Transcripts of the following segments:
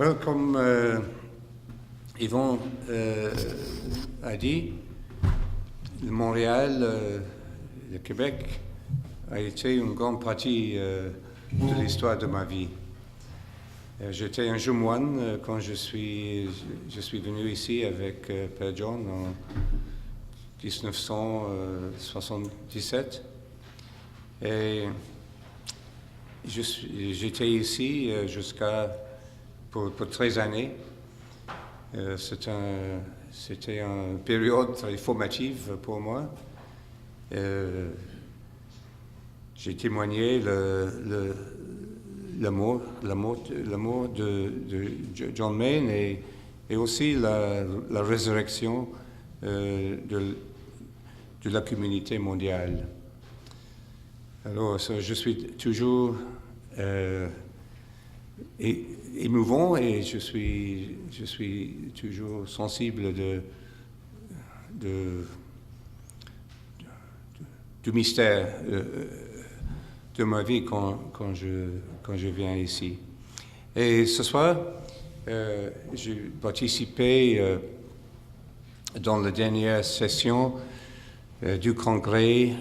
Well, comme Yvon a dit, Montréal, le Québec, a été une grande partie de l'histoire de ma vie. J'étais un jeune moine quand je suis venu ici avec Père John en 1977. Et j'étais ici pour 13 années. C'était une période très formative pour moi. J'ai témoigné l'amour de John Mayne et aussi la résurrection de la communauté mondiale. Alors, je suis toujours émouvant et je suis toujours sensible du mystère de ma vie quand je viens ici. Et ce soir, j'ai participé dans la dernière session du congrès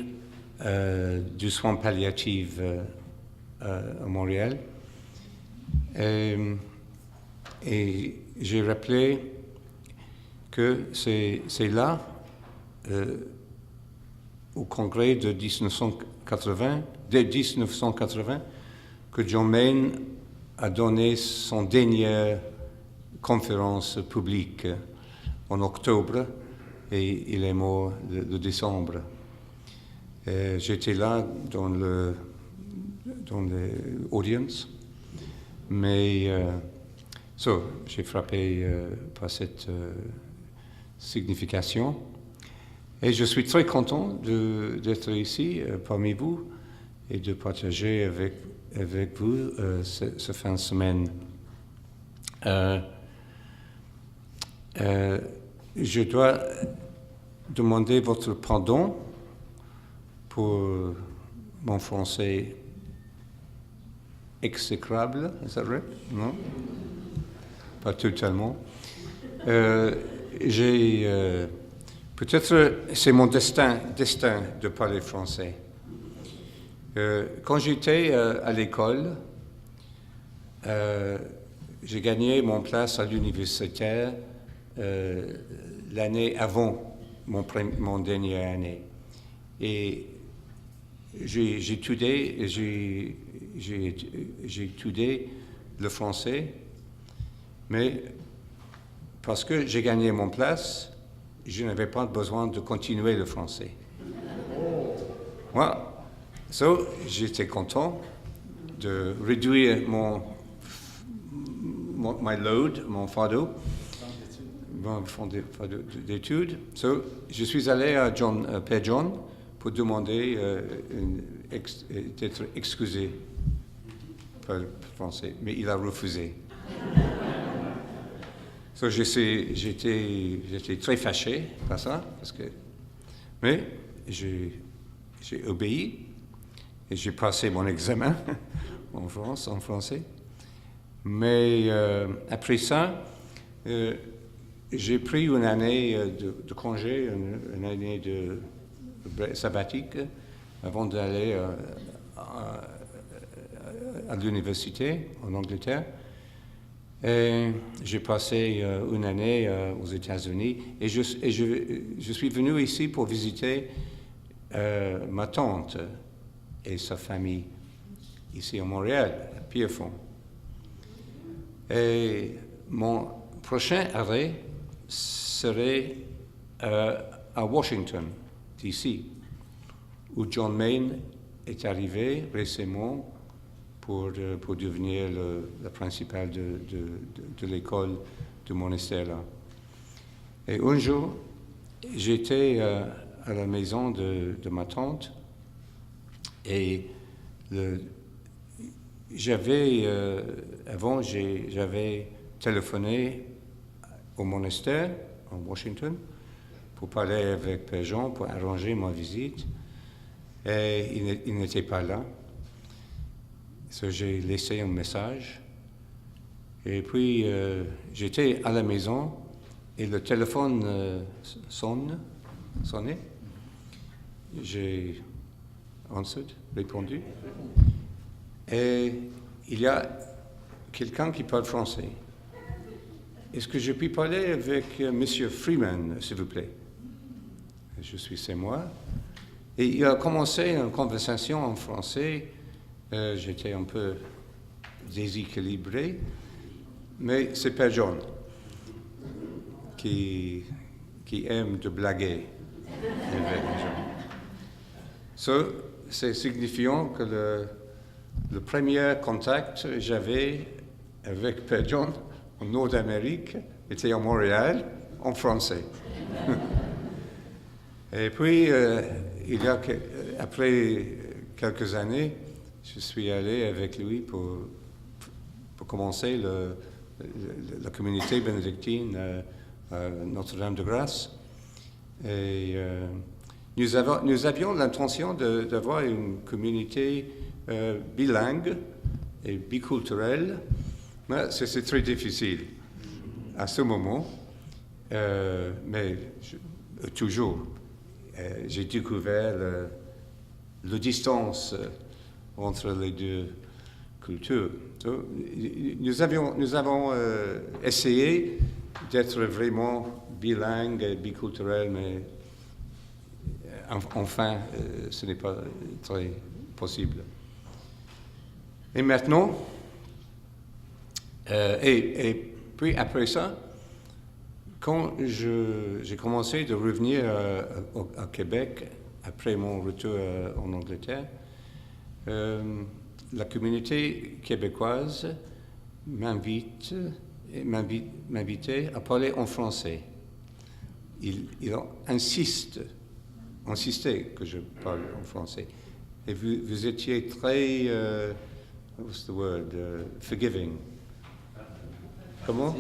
du soin palliatif à Montréal. Et j'ai rappelé que c'est là, au congrès de 1980, que John Mayne a donné son dernière conférence publique en octobre et il est mort le décembre. J'étais là dans l'audience, mais j'ai frappé par cette signification. Et je suis très content d'être ici parmi vous et de partager avec vous ce fin de semaine. Je dois demander votre pardon pour mon français exécrable, est-ce vrai? Non? Pas totalement. Peut-être c'est mon destin de parler français. Quand j'étais à l'école, j'ai gagné mon place à l'université l'année avant mon dernière année. Et j'ai étudié le français, mais parce que j'ai gagné mon place, je n'avais pas besoin de continuer le français. Voilà. J'étais content de réduire mon fardeau, mon fardeau d'études. Je suis allé à Père John pour demander d'être excusé par le français, mais il a refusé. J'étais très fâché par ça, mais j'ai obéi et j'ai passé mon examen en français. Mais après ça, j'ai pris une année de congé, une année de sabbatique avant d'aller à l'université en Angleterre. Et j'ai passé une année aux États-Unis et je suis venu ici pour visiter ma tante et sa famille ici à Montréal, à Pierrefonds. Et mon prochain arrêt serait à Washington, D.C., où John Mayne est arrivé récemment pour devenir la principale de l'école du monastère là. Et un jour, j'étais à la maison de ma tante et j'avais téléphoné au monastère en Washington pour parler avec Père Jean, pour arranger ma visite. Et il n'était pas là. J'ai laissé un message Et puis, j'étais à la maison et le téléphone sonnait. J'ai répondu. Et il y a quelqu'un qui parle français. Est-ce que je puis parler avec Monsieur Freeman, s'il vous plaît? C'est moi. Et il a commencé une conversation en français. J'étais un peu déséquilibré, mais c'est Père John qui aime de blaguer avec les gens. C'est signifiant que le premier contact que j'avais avec Père John en Nord-Amérique était à Montréal, en français. Et puis, après quelques années, je suis allé avec lui pour commencer la communauté bénédictine à Notre-Dame-de-Grâce. Et nous avions l'intention d'avoir une communauté bilingue et biculturelle, mais c'est très difficile à ce moment. Mais toujours, j'ai découvert la distance entre les deux cultures. Donc, nous avons essayé d'être vraiment bilingue et biculturel, mais enfin, ce n'est pas très possible. Et maintenant, et puis après ça, quand j'ai commencé de revenir à Québec, après mon retour en Angleterre, la communauté québécoise m'invitait à parler en français. Il insisté que je parle en français. Et vous étiez très, what's the word, forgiving. Comment?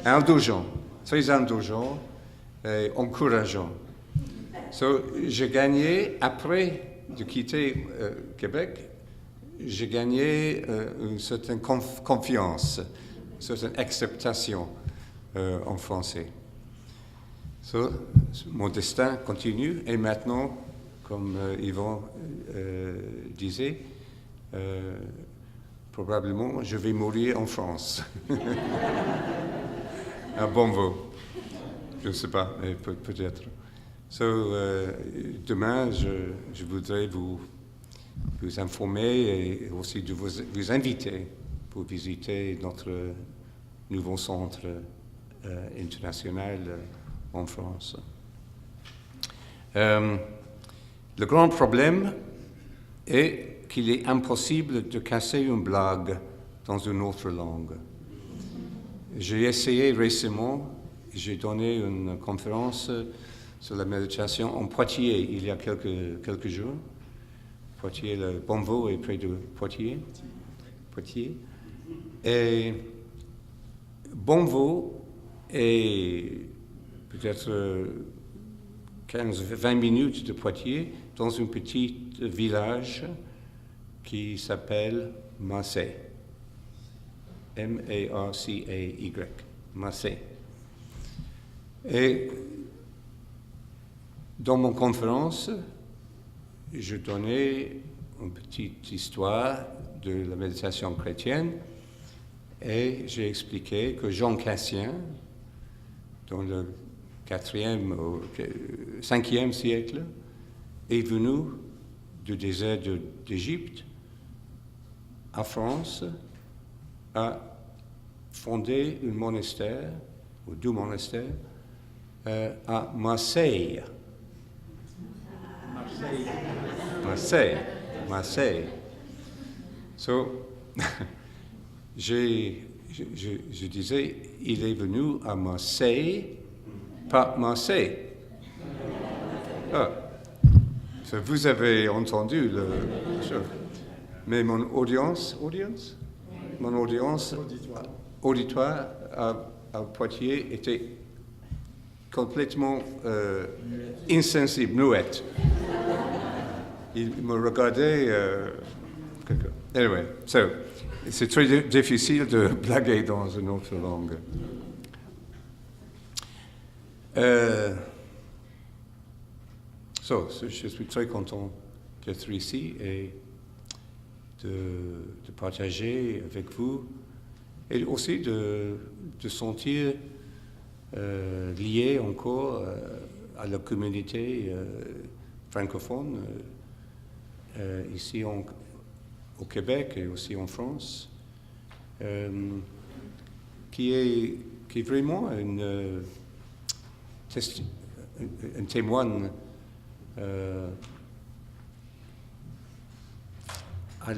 Indulgent, très indulgent et encourageant. J'ai gagné, après de quitter Québec, j'ai gagné une certaine confiance, une certaine acceptation en français. Mon destin continue et maintenant, comme Yvon disait, probablement je vais mourir en France. Un bon mot. Je ne sais pas, mais peut-être. Demain, je voudrais vous informer et aussi de vous inviter pour visiter notre nouveau centre international en France. Le grand problème est qu'il est impossible de casser une blague dans une autre langue. J'ai essayé récemment, j'ai donné une conférence sur la méditation en Poitiers il y a quelques jours. Poitiers, le Bonvaux est près de Poitiers. Et Bonvaux est peut-être 15-20 minutes de Poitiers, dans un petit village qui s'appelle Macé. M-A-R-C-A-Y. Macé. Et dans mon conférence, je donnais une petite histoire de la méditation chrétienne et j'ai expliqué que Jean Cassien, dans le 4e ou 5e siècle, est venu du désert d'Égypte à France, a fondé un monastère, ou 2 monastères, à Marseille. Marseille. Je disais, il est venu à Marseille, pas Marseille. Ah. Vous avez entendu le... Mais mon auditoire à Poitiers était complètement insensible, muette. Il me regardait Anyway, c'est très difficile de blaguer dans une autre langue. Je suis très content d'être ici et de partager avec vous et aussi de sentir lié encore à la communauté francophone ici au Québec et aussi en France, qui est vraiment un témoin à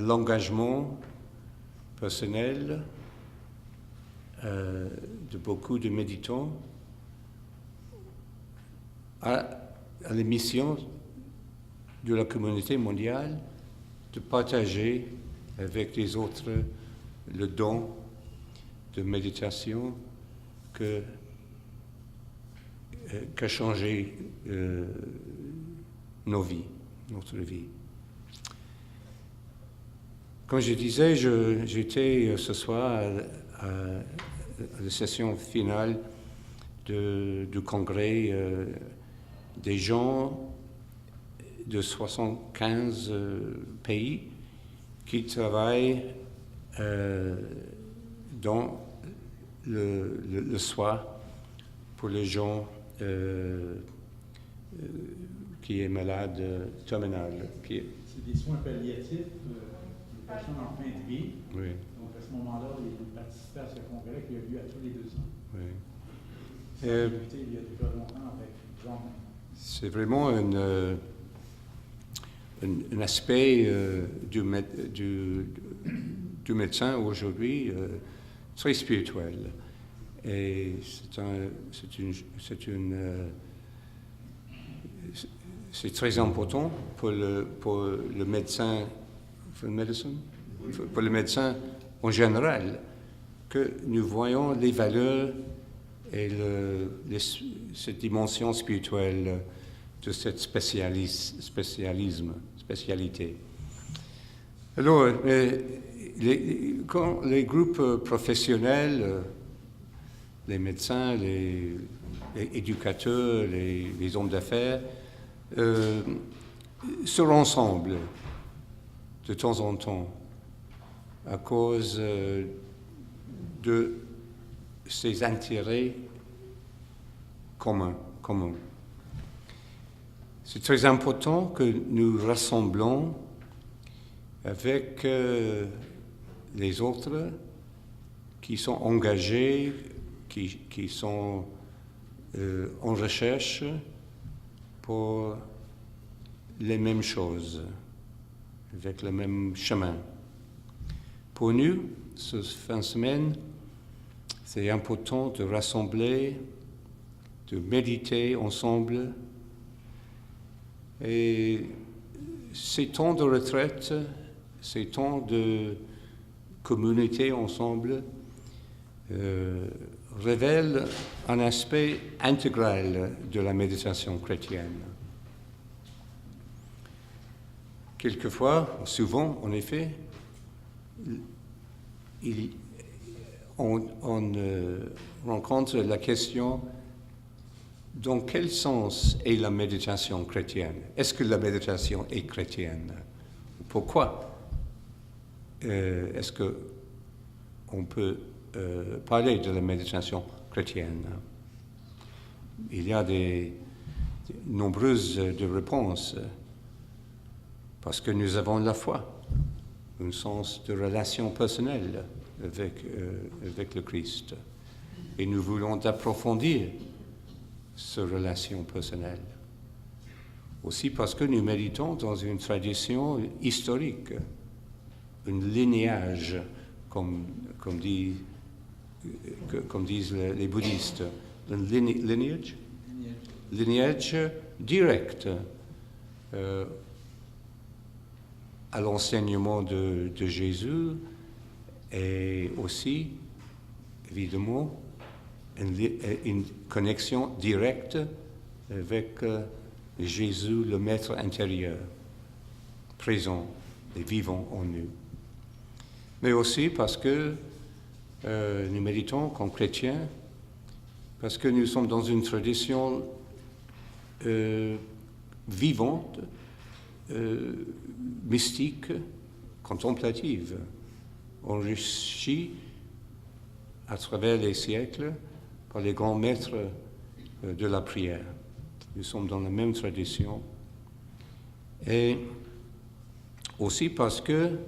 l'engagement personnel de beaucoup de méditants, à la mission de la communauté mondiale de partager avec les autres le don de méditation qu'a changé notre vie. Comme je disais, j'étais ce soir à la session finale du congrès des gens de 75 pays qui travaillent dans le soin pour les gens qui est malade terminal. C'est des soins palliatifs, des patients en fin de vie. Oui. Donc à ce moment-là, ils participaient à ce congrès qui a lieu à tous les 2 ans. Oui. Il y a déjà longtemps avec Jean. C'est vraiment un aspect du médecin aujourd'hui très spirituel. Et c'est très important pour le médecin, pour le médecin en général, que nous voyons les valeurs et cette dimension spirituelle de cette spécialité. Alors, quand les groupes professionnels, les médecins, les éducateurs, les hommes d'affaires, se rassemblent de temps en temps à cause de ces intérêts communs. C'est très important que nous rassemblons avec les autres qui sont engagés, qui sont en recherche pour les mêmes choses, avec le même chemin. Pour nous, cette fin de semaine, c'est important de rassembler, de méditer ensemble. Et ces temps de retraite, ces temps de communauté ensemble, révèlent un aspect intégral de la méditation chrétienne. Quelquefois, souvent en effet, on rencontre la question: dans quel sens est la méditation chrétienne? Est-ce que la méditation est chrétienne? Pourquoi est-ce qu'on peut parler de la méditation chrétienne? Il y a de nombreuses réponses, parce que nous avons la foi, un sens de relation personnelle avec le Christ. Et nous voulons approfondir cette relation personnelle. Aussi parce que nous méditons dans une tradition historique, un lignage, comme disent les bouddhistes, un lignage direct à l'enseignement de Jésus, et aussi, évidemment, une connexion directe avec Jésus, le Maître intérieur, présent et vivant en nous. Mais aussi parce que nous méditons comme chrétiens, parce que nous sommes dans une tradition vivante, mystique, contemplative, enrichie à travers les siècles par les grands maîtres de la prière. Nous sommes dans la même tradition. Et aussi parce que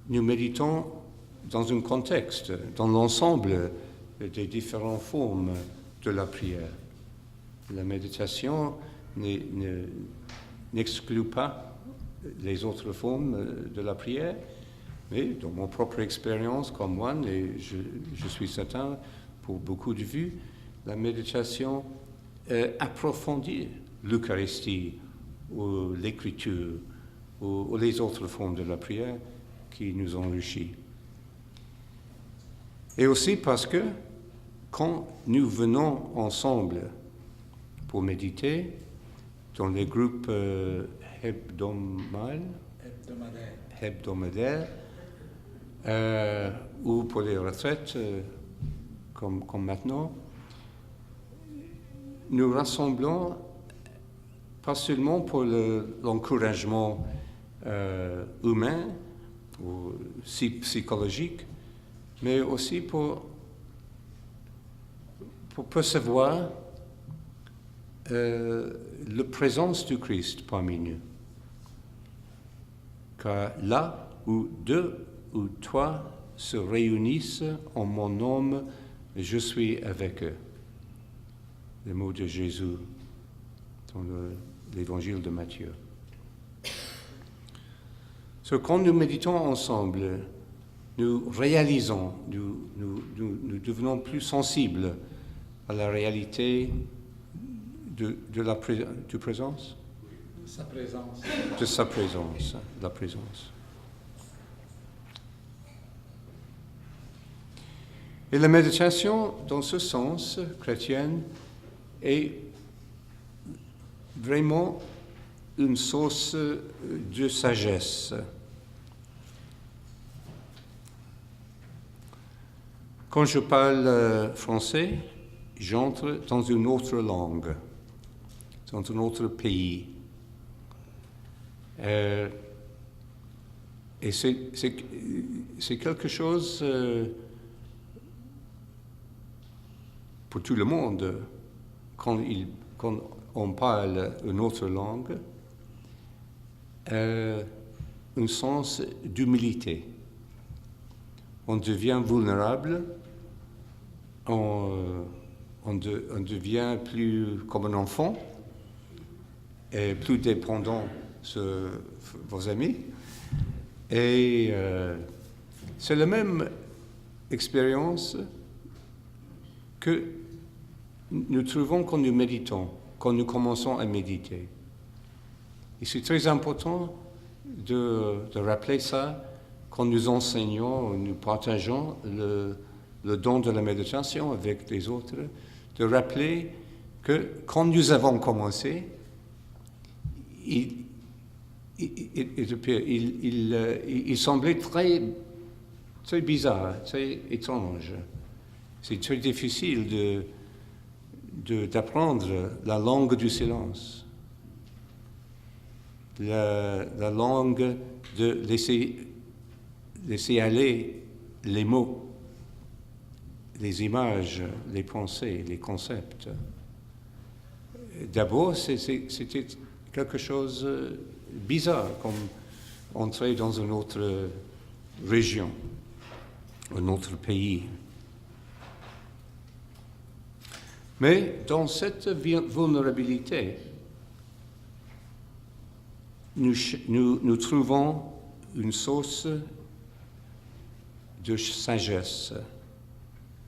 nous méditons dans un contexte, dans l'ensemble des différentes formes de la prière. La méditation n'exclut pas les autres formes de la prière, mais dans mon propre expérience comme moine, et je suis certain pour beaucoup de vues, la méditation approfondit l'Eucharistie ou l'écriture ou les autres formes de la prière qui nous enrichit. Et aussi parce que quand nous venons ensemble pour méditer dans les groupes hebdomadaires ou pour les retraites comme maintenant, nous rassemblons pas seulement pour l'encouragement humain ou psychologique, mais aussi pour percevoir la présence du Christ parmi nous. Car là où deux ou trois se réunissent en mon nom, je suis avec eux. Les mots de Jésus dans l'évangile de Matthieu. Quand nous méditons ensemble, nous réalisons, nous devenons plus sensibles à la réalité de présence. Sa présence. De sa présence, la présence. Et la méditation, dans ce sens, chrétienne, est vraiment une source de sagesse. Quand je parle français, j'entre dans une autre langue, dans un autre pays. Et c'est quelque chose pour tout le monde. Quand on parle une autre langue, un sens d'humilité. On devient vulnérable, on devient plus comme un enfant et plus dépendant de vos amis. Et c'est la même expérience que nous trouvons quand nous méditons, quand nous commençons à méditer. Et c'est très important de rappeler ça quand nous enseignons, nous partageons le don de la méditation avec les autres, de rappeler que quand nous avons commencé, il semblait très bizarre, très étrange. C'est très difficile d'apprendre la langue du silence, la langue de laisser aller les mots, les images, les pensées, les concepts. D'abord, c'était quelque chose de bizarre, comme entrer dans une autre région, un autre pays. Mais dans cette vulnérabilité, nous trouvons une source de sagesse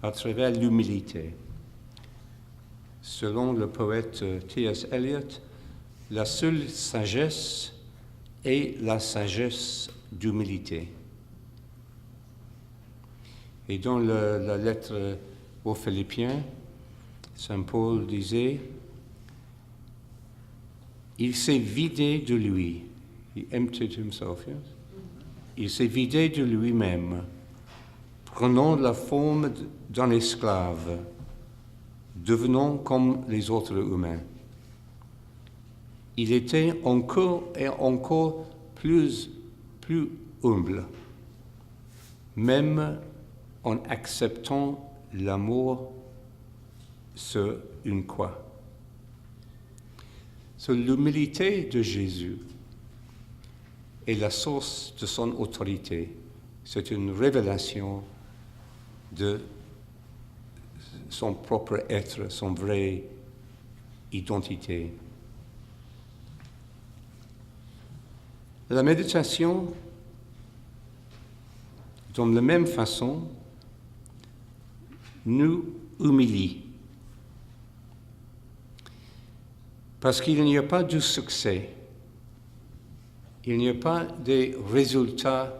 à travers l'humilité. Selon le poète T.S. Eliot, la seule sagesse est la sagesse d'humilité. Et dans la lettre aux Philippiens, Saint Paul disait, il s'est vidé de lui. He emptied himself, yes? il s'est vidé de lui-même, prenant la forme d'un esclave, devenant comme les autres humains. Il était encore et encore plus humble, même en acceptant l'amour sur une croix. So, l'humilité de Jésus est la source de son autorité. C'est une révélation de son propre être, son vraie identité. La méditation, de la même façon, nous humilie. Parce qu'il n'y a pas de succès, il n'y a pas de résultats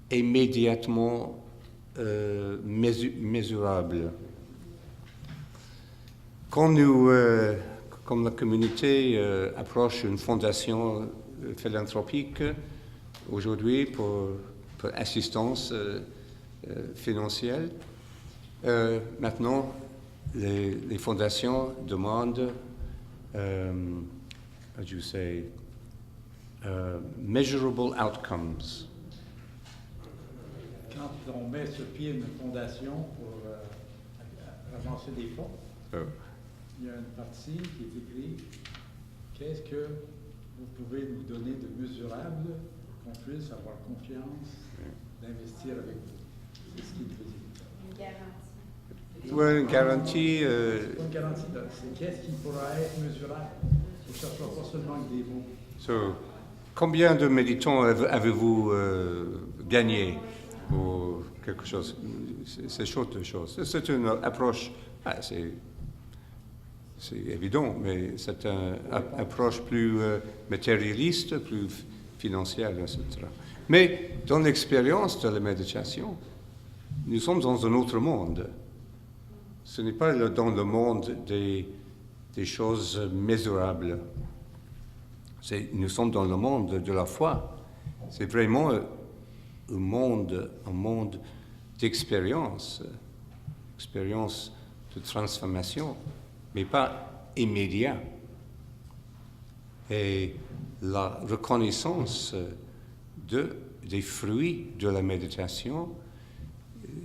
immédiatement mesurables. Quand nous, comme la communauté, approche une fondation philanthropique aujourd'hui pour assistance financière, maintenant les fondations demandent how do you say, measurable outcomes. Quand on met sur pied une fondation pour avancer des fonds, il y a une partie qui est écrite « Qu'est-ce que vous pouvez nous donner de mesurable pour qu'on puisse avoir confiance d'investir avec vous? » C'est ce qu'il veut dire. Une garantie. Oui, une garantie. C'est pas une garantie, c'est qu'est-ce qui pourra être mesurable. Que ce ne soit pas seulement avec des mots. So, combien de méditants avez-vous gagné ou quelque chose? C'est chose de chose. C'est une approche, c'est évident, mais c'est une approche plus matérialiste, plus financière, etc. Mais dans l'expérience de la méditation, nous sommes dans un autre monde. Ce n'est pas dans le monde des choses mesurables. Nous sommes dans le monde de la foi. C'est vraiment un monde d'expérience, expérience de transformation, mais pas immédiat. Et la reconnaissance des fruits de la méditation,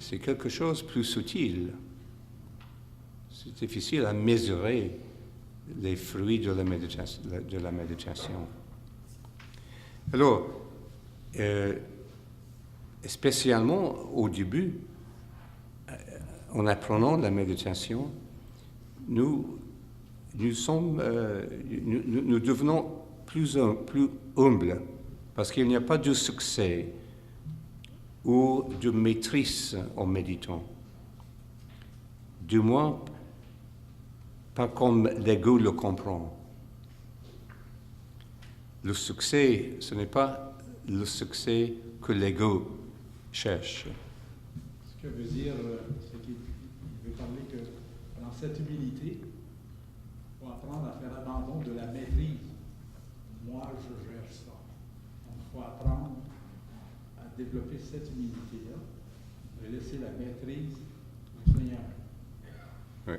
c'est quelque chose de plus subtil. C'est difficile à mesurer les fruits de la méditation. Alors, spécialement au début, en apprenant la méditation, nous devenons plus humbles parce qu'il n'y a pas de succès ou de maîtrise en méditant. Du moins, pas comme l'ego le comprend. Le succès, ce n'est pas le succès que l'ego cherche. Ce que veut dire, c'est qu'il veut parler que dans cette humilité, il faut apprendre à faire abandon de la maîtrise. Moi, je gère ça. Donc, il faut apprendre à développer cette humilité-là et laisser la maîtrise au Seigneur. Oui.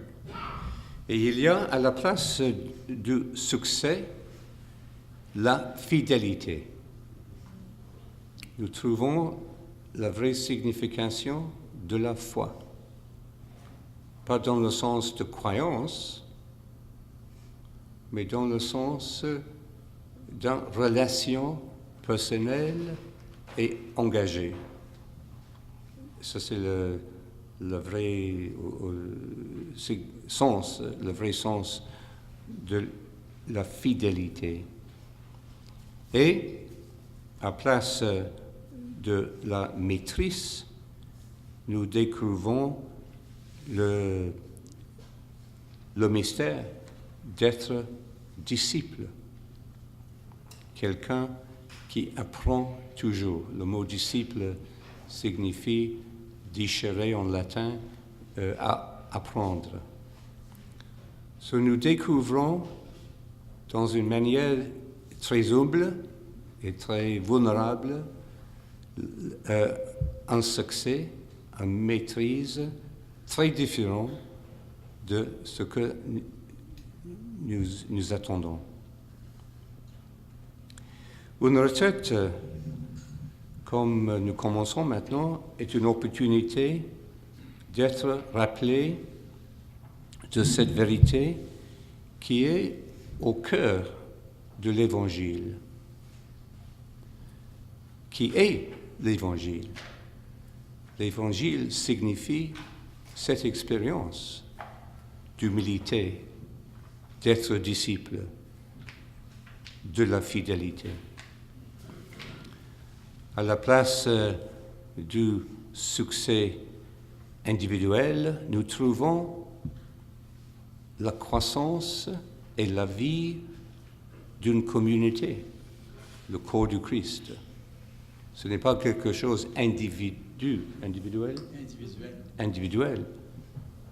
Et il y a à la place du succès la fidélité. Nous trouvons la vraie signification de la foi. Pas dans le sens de croyance, mais dans le sens d'une relation personnelle et engagée. Ça, c'est le vrai sens de la fidélité. Et à place de la maîtrise, nous découvrons le mystère d'être disciple. Quelqu'un qui apprend toujours. Le mot disciple signifie déchirer en latin, à apprendre. So, nous découvrons dans une manière très humble et très vulnérable un succès, une maîtrise très différent de ce que nous attendons. Une retraite, comme nous commençons maintenant, est une opportunité d'être rappelé de cette vérité qui est au cœur de l'Évangile, qui est l'Évangile. L'Évangile signifie cette expérience d'humilité, d'être disciple, de la fidélité. À la place du succès individuel, nous trouvons la croissance et la vie d'une communauté, le corps du Christ. Ce n'est pas quelque chose individuel.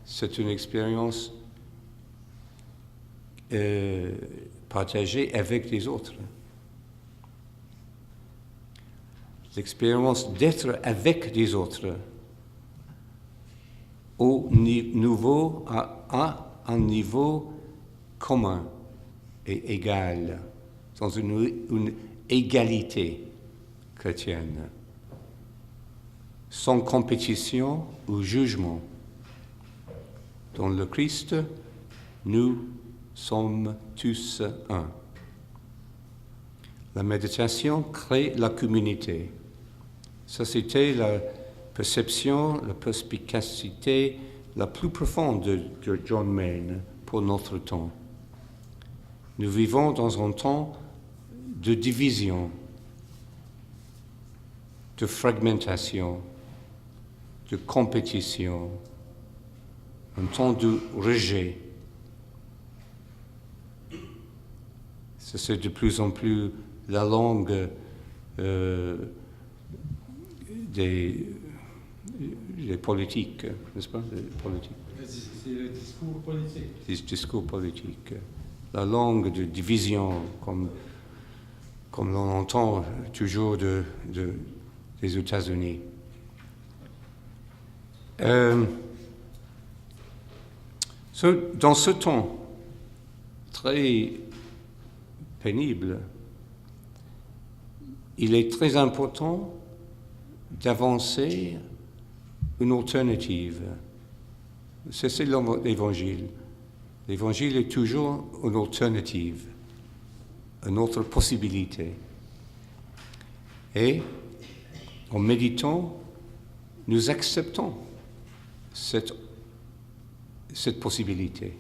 C'est une expérience partagée avec les autres. L'expérience d'être avec les autres à un niveau commun et égal, dans une égalité chrétienne, sans compétition ou jugement. Dans le Christ, nous sommes tous un. La méditation crée la communauté. Ça, c'était la perception, la perspicacité la plus profonde de John Main pour notre temps. Nous vivons dans un temps de division, de fragmentation, de compétition, un temps de rejet. C'est de plus en plus la langue des politiques, n'est-ce pas? C'est le discours politique. Les discours politiques. La langue de division, comme l'on entend toujours des États-Unis. Dans ce temps très pénible, il est très important d'avancer une alternative. C'est l'Évangile. L'Évangile est toujours une alternative, une autre possibilité. Et en méditant, nous acceptons cette possibilité.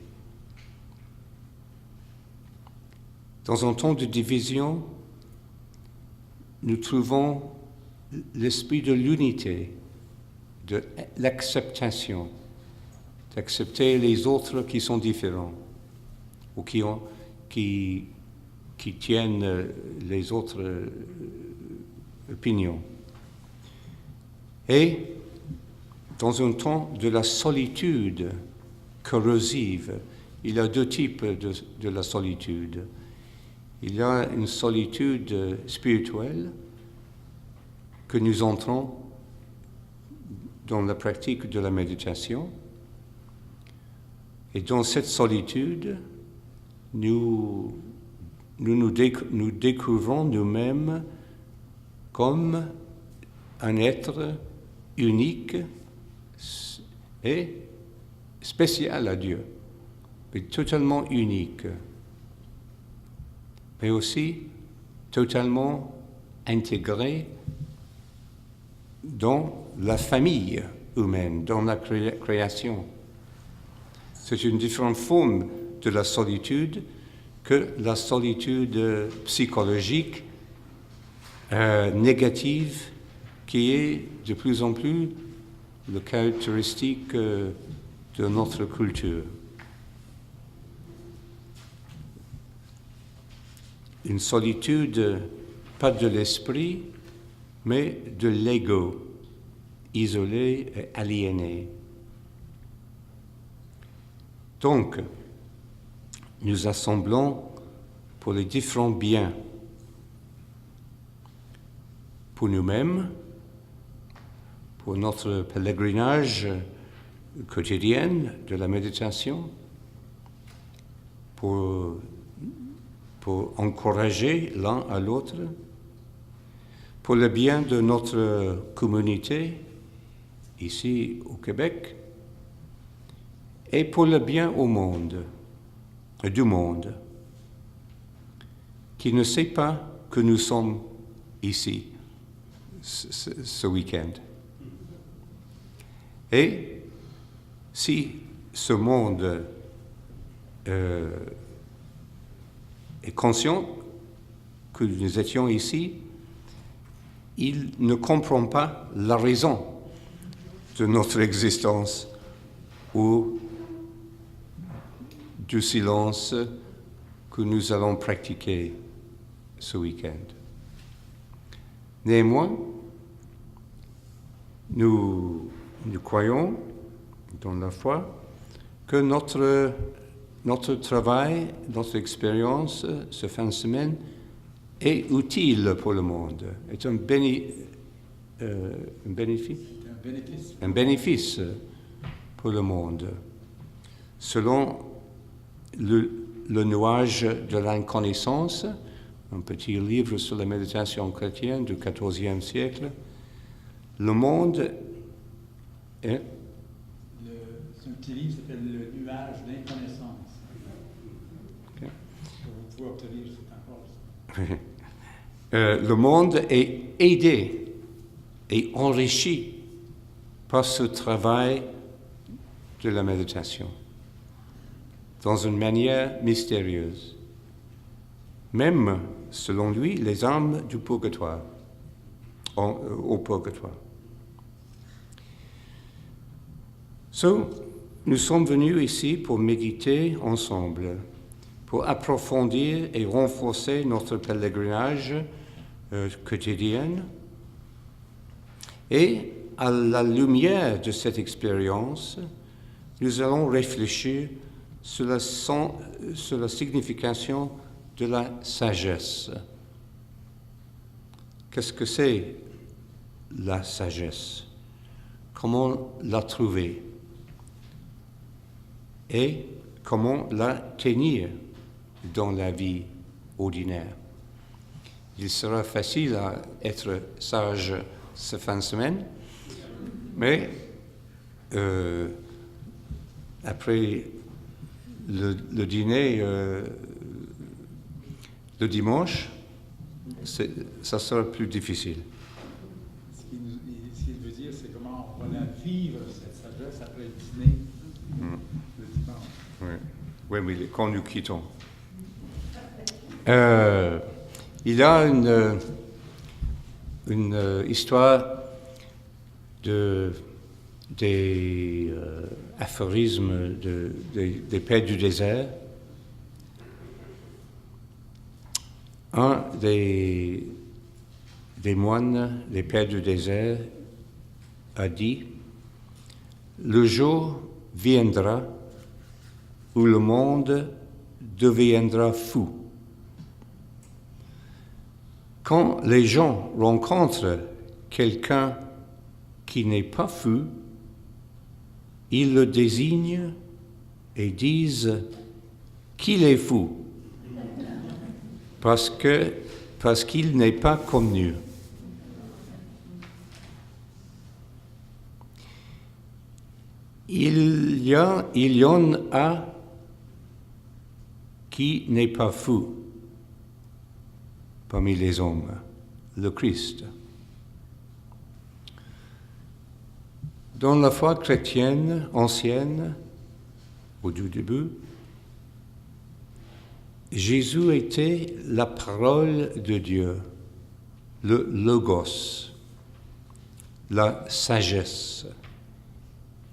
Dans un temps de division, nous trouvons l'esprit de l'unité, de l'acceptation, d'accepter les autres qui sont différents ou qui tiennent les autres opinions. Et dans un temps de la solitude corrosive, il y a deux types de la solitude. Il y a une solitude spirituelle que nous entrons dans la pratique de la méditation. Et dans cette solitude, nous découvrons nous-mêmes comme un être unique et spécial à Dieu, mais totalement unique, mais aussi totalement intégré dans la famille humaine, dans la création. C'est une différente forme de la solitude que la solitude psychologique négative qui est de plus en plus la caractéristique de notre culture. Une solitude, pas de l'esprit, mais de l'ego, isolé et aliéné. Donc, nous assemblons pour les différents biens, pour nous-mêmes, pour notre pèlerinage quotidien de la méditation, pour encourager l'un à l'autre, pour le bien de notre communauté ici au Québec et pour le bien du monde, qui ne sait pas que nous sommes ici ce week-end. Et si ce monde est conscient que nous étions ici, il ne comprend pas la raison de notre existence ou du silence que nous allons pratiquer ce week-end. Néanmoins, nous croyons dans la foi que notre travail, notre expérience ce fin de semaine est utile pour le monde, est un bénéfice pour le monde. Selon le nuage de l'inconnaissance, un petit livre sur la méditation chrétienne du XIVe siècle, le monde est... C'est un petit livre qui s'appelle Le nuage d'inconnaissance. Okay. Vous pouvez obtenir cette encore. Le monde est aidé et enrichi par ce travail de la méditation, dans une manière mystérieuse. Même, selon lui, les âmes du purgatoire, au purgatoire. Nous sommes venus ici pour méditer ensemble, pour approfondir et renforcer notre pèlerinage quotidien. Et à la lumière de cette expérience, nous allons réfléchir sur la signification de la sagesse. Qu'est-ce que c'est la sagesse? Comment la trouver? Et comment la tenir dans la vie ordinaire? Il sera facile à être sage ce fin de semaine, mais après le dîner le dimanche, ça sera plus difficile. Ce qu'il veut dire, c'est comment on va la vivre, cette sagesse, après le dîner, le dimanche. Oui, quand nous quittons. Il y a une histoire des aphorismes des pères du désert. Un des moines, des pères du désert, a dit « Le jour viendra où le monde deviendra fou. Quand les gens rencontrent quelqu'un qui n'est pas fou, ils le désignent et disent qu'il est fou, parce qu'il n'est pas comme nous. Il y en a qui n'est pas fou parmi les hommes, le Christ. Dans la foi chrétienne ancienne, au tout début, Jésus était la parole de Dieu, le Logos, la sagesse.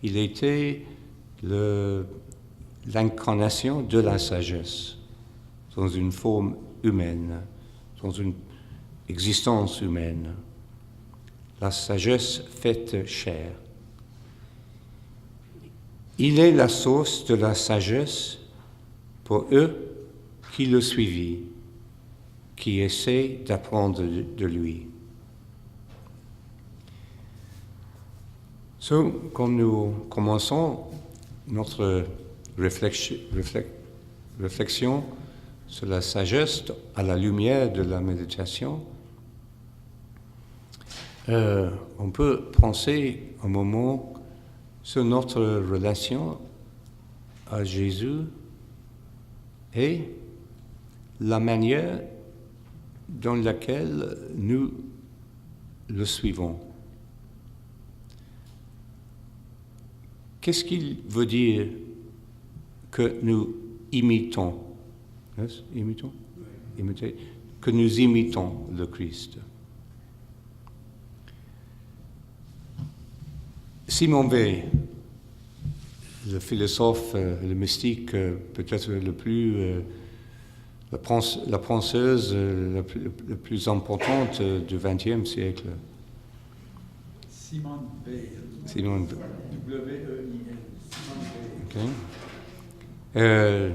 Il était l'incarnation de la sagesse dans une forme humaine, dans une existence humaine. La sagesse faite chair. Il est la source de la sagesse pour eux qui le suivirent, qui essaient d'apprendre de lui. Comme nous commençons notre réflexion sur la sagesse à la lumière de la méditation, on peut penser un moment sur notre relation à Jésus et la manière dans laquelle nous le suivons. Qu'est-ce qu'il veut dire que nous imitons? Yes? Imitons? Imiter? Que nous imitons le Christ. Simon Weil, le philosophe, le mystique, peut-être la penseuse la plus importante du XXe siècle. Simone Weil. Simone W-E-I-L. Simone Weil. Okay.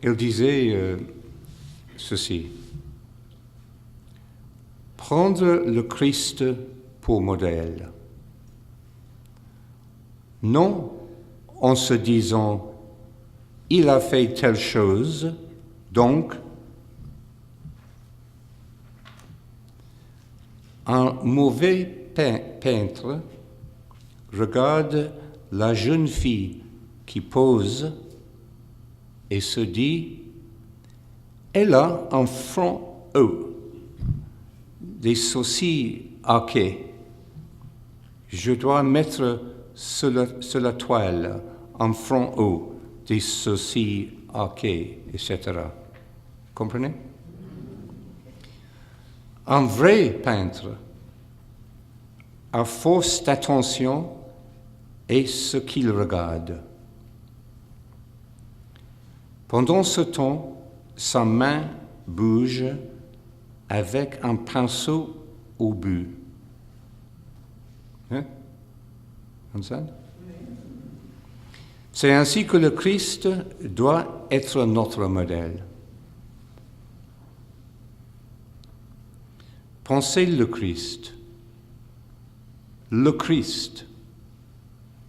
Il disait ceci. Prendre le Christ pour modèle. Non en se disant « il a fait telle chose », donc un mauvais peintre regarde la jeune fille qui pose et se dit « elle a un front haut, des sourcils arqués. Je dois mettre sur la toile un front haut, des sourcils arqués, etc. » Comprenez? Un vrai peintre, à force d'attention, est ce qu'il regarde. Pendant ce temps, sa main bouge avec un pinceau au but. Hein? Understand? C'est ainsi que le Christ doit être notre modèle. Pensez le Christ,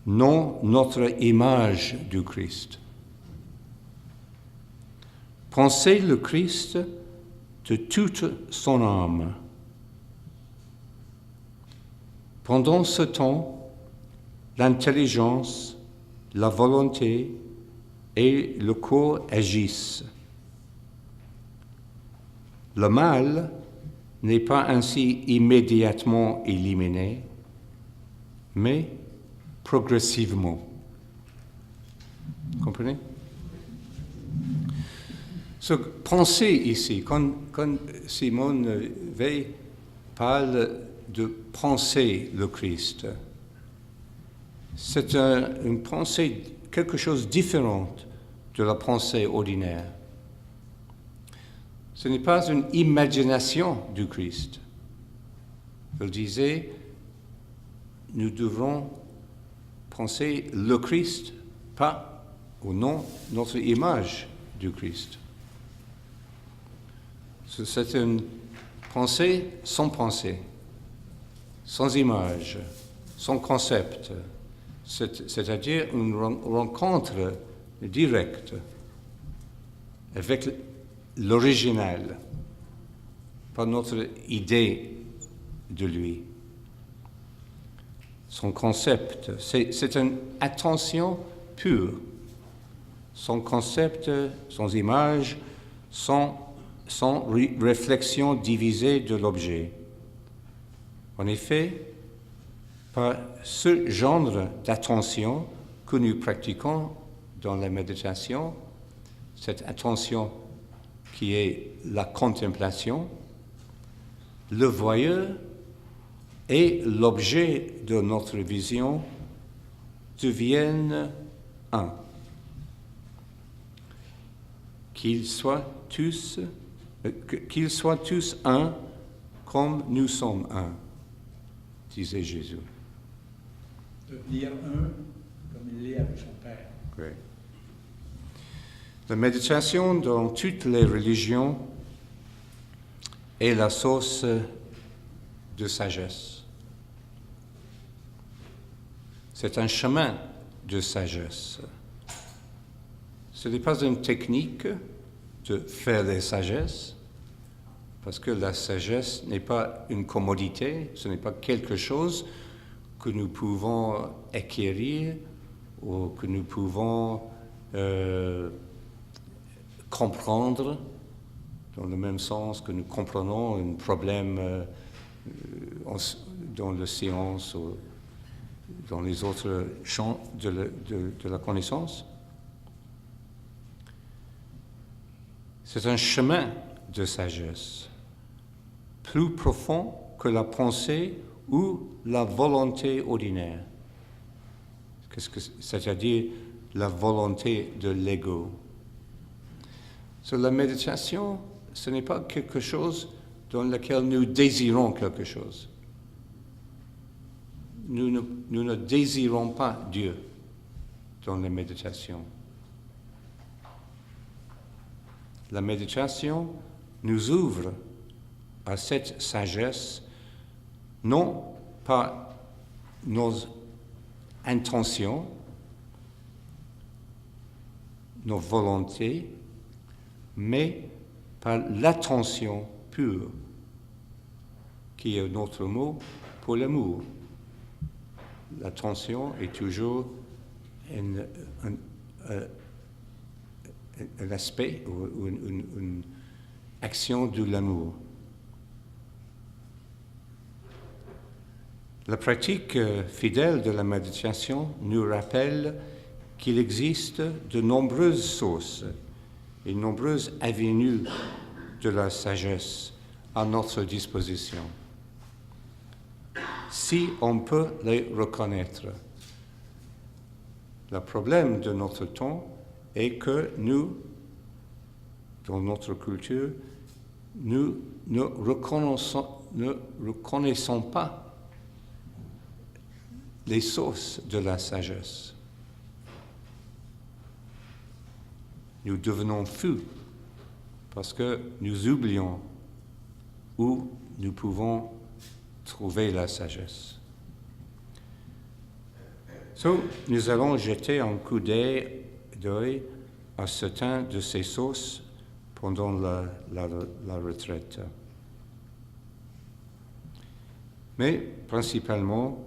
non notre image du Christ. Pensez le Christ de toute son âme. Pendant ce temps, l'intelligence, la volonté et le corps agissent. Le mal n'est pas ainsi immédiatement éliminé, mais progressivement. Comprenez? Pensez ici, quand Simone Weil parle de penser le Christ, c'est une pensée, quelque chose de différent de la pensée ordinaire. Ce n'est pas une imagination du Christ. Elle disait, nous devons penser le Christ, pas ou non notre image du Christ. C'est une pensée, sans image, sans concept, c'est-à-dire une rencontre directe avec l'original, pas notre idée de lui. Son concept, c'est une attention pure, sans concept, sans image, sans réflexion divisée de l'objet. En effet, par ce genre d'attention que nous pratiquons dans la méditation, cette attention qui est la contemplation, le voyeur et l'objet de notre vision deviennent un. Qu'ils soient tous un comme nous sommes un, disait Jésus. Devenir un comme il l'est avec son Père. Oui. La méditation dans toutes les religions est la source de sagesse. C'est un chemin de sagesse. Ce n'est pas une technique de faire la sagesse, parce que la sagesse n'est pas une commodité, ce n'est pas quelque chose que nous pouvons acquérir ou que nous pouvons comprendre dans le même sens que nous comprenons un problème dans la science ou dans les autres champs de la connaissance. C'est un chemin de sagesse, plus profond que la pensée ou la volonté ordinaire. C'est-à-dire la volonté de l'ego. So, la méditation, ce n'est pas quelque chose dans lequel nous désirons quelque chose. Nous ne désirons pas Dieu dans la méditation. La méditation nous ouvre à cette sagesse, non par nos intentions, nos volontés, mais par l'attention pure, qui est notre mot pour l'amour. L'attention est toujours un aspect ou une action de l'amour. La pratique fidèle de la méditation nous rappelle qu'il existe de nombreuses sources et nombreuses avenues de la sagesse à notre disposition, si on peut les reconnaître. Le problème de notre temps est que nous, dans notre culture, nous ne reconnaissons pas les sources de la sagesse. Nous devenons fous parce que nous oublions où nous pouvons trouver la sagesse. Nous allons jeter un coup d'œil à certains de ces sources pendant la retraite. Mais principalement,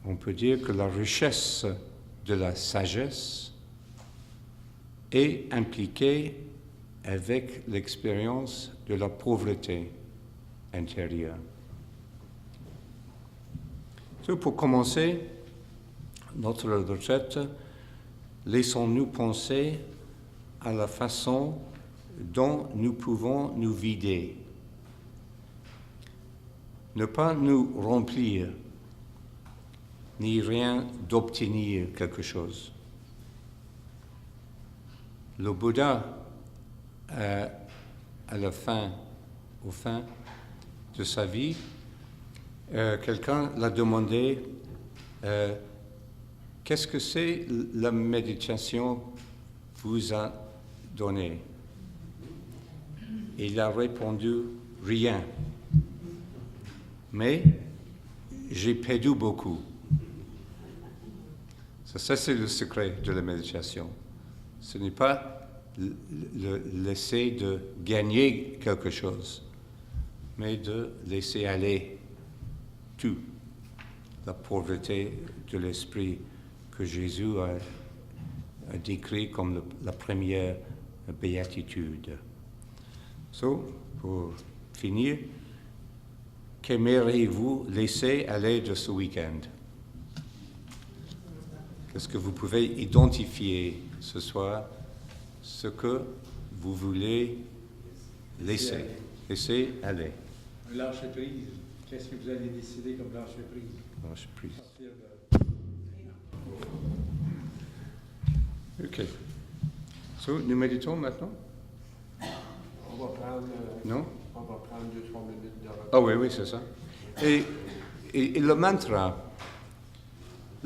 on peut dire que la richesse de la sagesse est impliquée avec l'expérience de la pauvreté intérieure. Pour commencer notre retraite, laissons-nous penser à la façon dont nous pouvons nous vider. Ne pas nous remplir, ni rien d'obtenir quelque chose. Le Bouddha, au fin de sa vie, quelqu'un l'a demandé qu'est-ce que c'est la méditation vous a donné? Il a répondu rien. Mais j'ai perdu beaucoup. Ça, c'est le secret de la méditation. Ce n'est pas l'essai de gagner quelque chose, mais de laisser aller tout, la pauvreté de l'esprit que Jésus a décrit comme la première béatitude. Pour finir, qu'aimeriez-vous laisser aller de ce week-end? Qu'est-ce que vous pouvez identifier ce soir, ce que vous voulez laisser aller? Lâcher prise. Qu'est-ce que vous allez décider comme lâcher prise? Lâcher prise. OK. Nous méditons maintenant? On va prendre... Non? On va prendre 2-3 minutes de repos. Ah oui, c'est ça. Et le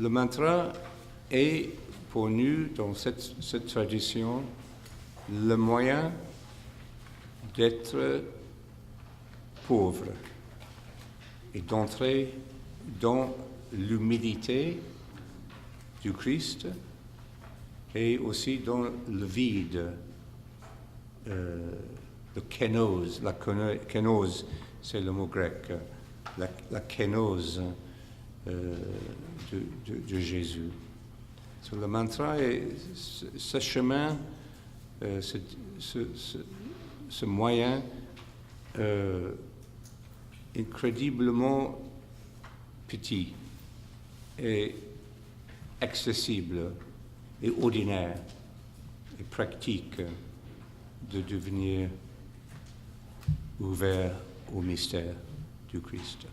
mantra est pour nous, dans cette tradition, le moyen d'être pauvre et d'entrer dans l'humilité du Christ et aussi dans le vide, le kénos. Kénos, c'est le mot grec, la kénose de Jésus. Sur le mantra, ce chemin, ce moyen incroyablement petit et accessible et ordinaire et pratique de devenir ouvert au mystère du Christ.